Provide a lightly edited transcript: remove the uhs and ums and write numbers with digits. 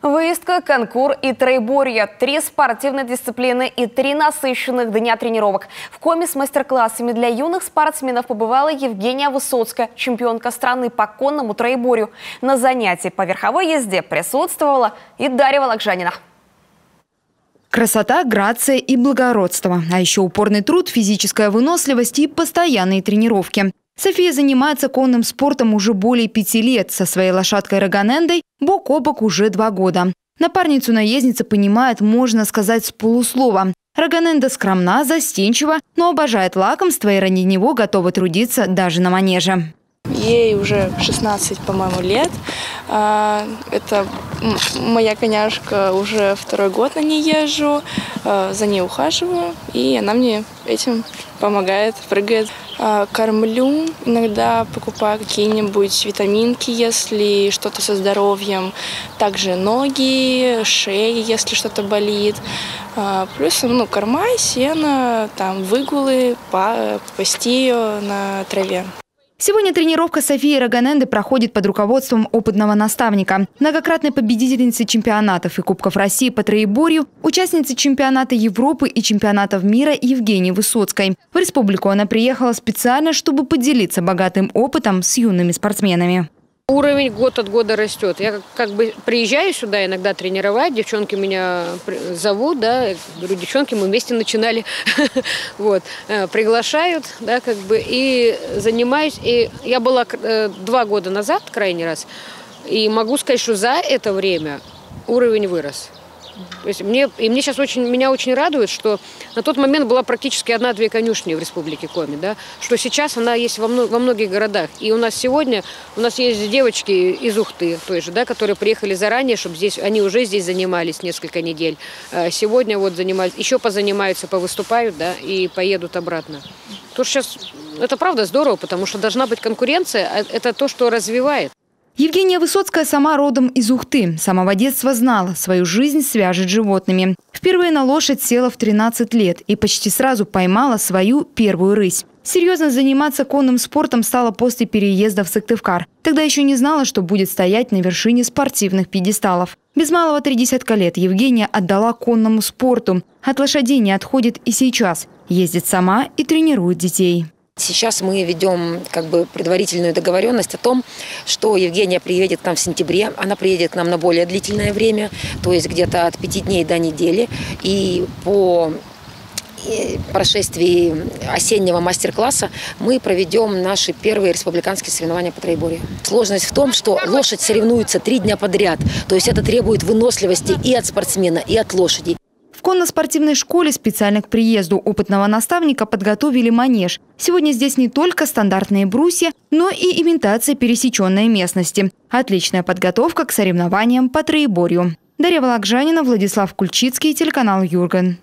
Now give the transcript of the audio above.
Выездка, конкур и троеборье. 3 спортивные дисциплины и 3 насыщенных дня тренировок. В Коми с мастер-классами для юных спортсменов побывала Евгения Высоцкая, чемпионка страны по конному троеборью. На занятии по верховой езде присутствовала и Дарья Вологжанина. Красота, грация и благородство. А еще упорный труд, физическая выносливость и постоянные тренировки. София занимается конным спортом уже более 5 лет. Со своей лошадкой Роганендой бок о бок уже 2 года. Напарницу наездница понимает, можно сказать, с полуслова. Роганенда скромна, застенчива, но обожает лакомство и ради него готова трудиться даже на манеже. Ей уже 16, по-моему, лет. Это моя коняшка, уже 2-й год на ней езжу, за ней ухаживаю, и она мне этим помогает, прыгает. Кормлю, иногда покупаю какие-нибудь витаминки, если что-то со здоровьем. Также ноги, шея, если что-то болит. Плюс корма, сено, там выгулы, пасти ее на траве. Сегодня тренировка Софии Роганенды проходит под руководством опытного наставника. Многократной победительницы чемпионатов и Кубков России по троеборью, участницы чемпионата Европы и чемпионатов мира Евгении Высоцкой. В республику она приехала специально, чтобы поделиться богатым опытом с юными спортсменами. Уровень год от года растет. Я как бы приезжаю сюда иногда тренировать, девчонки меня зовут, да, я говорю, девчонки, мы вместе начинали, вот, приглашают, да, как бы, и занимаюсь. И я была 2 года назад, крайний раз, и могу сказать, что за это время уровень вырос. То есть меня очень радует, что на тот момент была практически 1-2 конюшни в республике Коми, да, что сейчас она есть во многих городах. И у нас сегодня есть девочки из Ухты, той же, да, которые приехали заранее, чтобы здесь, они уже здесь занимались несколько недель. Сегодня вот занимались, еще позанимаются, повыступают, да, и поедут обратно. То сейчас это правда здорово, потому что должна быть конкуренция, это то, что развивает. Евгения Высоцкая сама родом из Ухты. С самого детства знала, свою жизнь свяжет с животными. Впервые на лошадь села в 13 лет и почти сразу поймала свою первую рысь. Серьезно заниматься конным спортом стала после переезда в Сыктывкар. Тогда еще не знала, что будет стоять на вершине спортивных пьедесталов. Без малого 30 лет Евгения отдала конному спорту. От лошадей не отходит и сейчас. Ездит сама и тренирует детей. Сейчас мы ведем предварительную договоренность о том, что Евгения приедет к нам в сентябре. Она приедет к нам на более длительное время, то есть где-то от 5 дней до недели. И по прошествии осеннего мастер-класса мы проведем наши первые республиканские соревнования по троеборью. Сложность в том, что лошадь соревнуется 3 дня подряд. То есть это требует выносливости и от спортсмена, и от лошади. В конно-спортивной школе специально к приезду опытного наставника подготовили манеж. Сегодня здесь не только стандартные брусья, но и имитация пересеченной местности. Отличная подготовка к соревнованиям по троеборью. Дарья Вологжанина, Владислав Кульчицкий, телеканал Юрган.